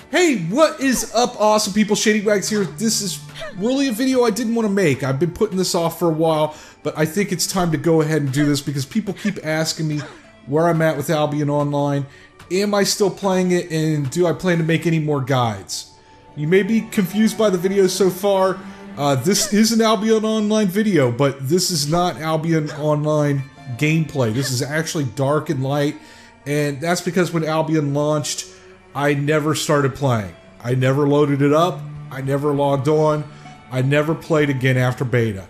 Hey, what is up, awesome people? ShadyWags here. This is really a video I didn't want to make. I've been putting this off for a while, but I think it's time to go ahead and do this because people keep asking me where I'm at with Albion Online. Am I still playing it, and do I plan to make any more guides? You may be confused by the video so far. This is an Albion Online video, but this is not Albion Online gameplay. This is actually dark and light, and that's because when Albion launched, I never started playing. I never loaded it up. I never logged on. I never played again after beta.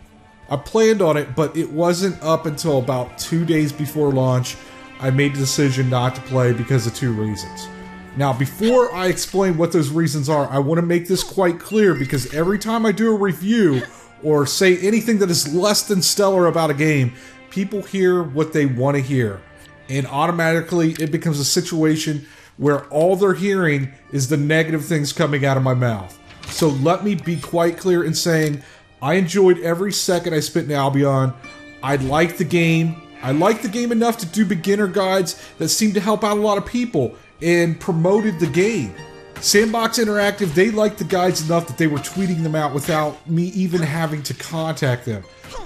I planned on it, but it wasn't up until about 2 days before launch. I made the decision not to play because of 2 reasons. Now, before I explain what those reasons are, I want to make this quite clear because every time I do a review or say anything that is less than stellar about a game, people hear what they want to hear. And automatically, it becomes a situation where all they're hearing is the negative things coming out of my mouth. So let me be quite clear in saying I enjoyed every second I spent in Albion. I liked the game. I liked the game enough to do beginner guides that seemed to help out a lot of people and promoted the game. Sandbox Interactive, they liked the guides enough that they were tweeting them out without me even having to contact them.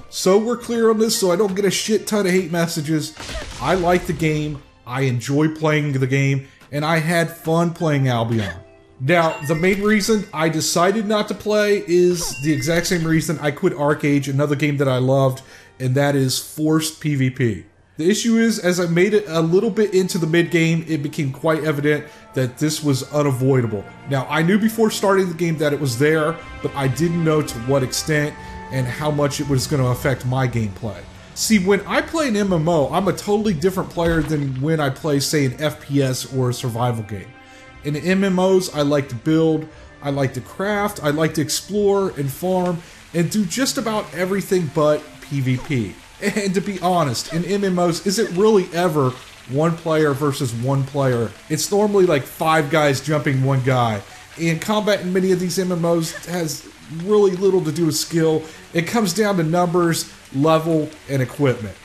So we're clear on this so I don't get a shit ton of hate messages. I like the game, I enjoy playing the game, and I had fun playing Albion. Now, the main reason I decided not to play is the exact same reason I quit ArcheAge, another game that I loved, and that is forced PvP. The issue is, as I made it a little bit into the mid-game, it became quite evident that this was unavoidable. Now, I knew before starting the game that it was there, but I didn't know to what extent and how much it was going to affect my gameplay. See, when I play an MMO, I'm a totally different player than when I play, say, an FPS or a survival game. In MMOs, I like to build, I like to craft, I like to explore and farm, and do just about everything but PvP. And to be honest, in MMOs, is it really ever one player versus one player? It's normally like 5 guys jumping one guy. And combat in many of these MMOs has really little to do with skill. It comes down to numbers, level, and equipment.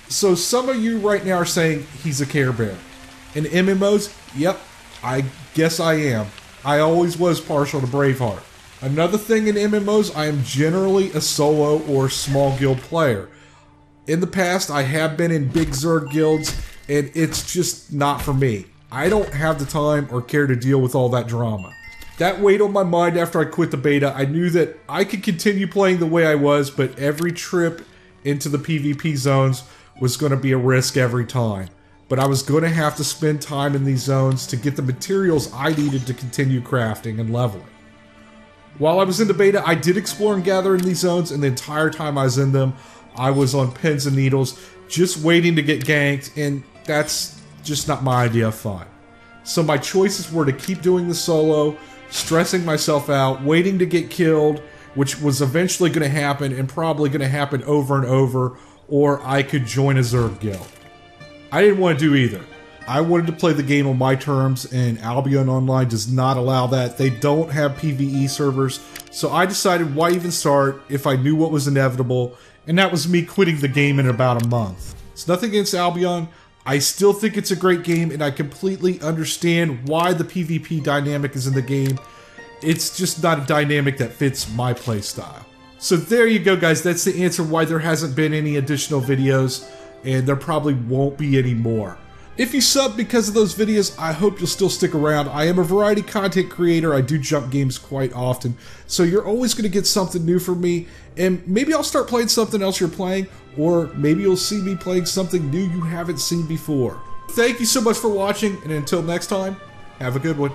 So some of you right now are saying he's a Care Bear. In MMOs, yep, I guess I am. I always was partial to Braveheart. Another thing in MMOs, I am generally a solo or small guild player. In the past, I have been in big Zerg guilds, and it's just not for me. I don't have the time or care to deal with all that drama. That weighed on my mind after I quit the beta. I knew that I could continue playing the way I was, but every trip into the PvP zones was going to be a risk every time. But I was going to have to spend time in these zones to get the materials I needed to continue crafting and leveling. While I was in the beta, I did explore and gather in these zones, and the entire time I was in them, I was on pins and needles, just waiting to get ganked, and that's just not my idea of fun. So my choices were to keep doing the solo, stressing myself out, waiting to get killed, which was eventually going to happen and probably going to happen over and over, or I could join a Zerg guild. I didn't want to do either. I wanted to play the game on my terms, and Albion Online does not allow that. They don't have PvE servers, so I decided why even start if I knew what was inevitable, and that was me quitting the game in about a month. It's nothing against Albion. I still think it's a great game, and I completely understand why the PvP dynamic is in the game. It's just not a dynamic that fits my playstyle. So there you go, guys. That's the answer why there hasn't been any additional videos, and there probably won't be any more. If you sub because of those videos, I hope you'll still stick around. I am a variety content creator. I do jump games quite often, so you're always going to get something new from me, and maybe I'll start playing something else you're playing, or maybe you'll see me playing something new you haven't seen before. Thank you so much for watching, and until next time, have a good one.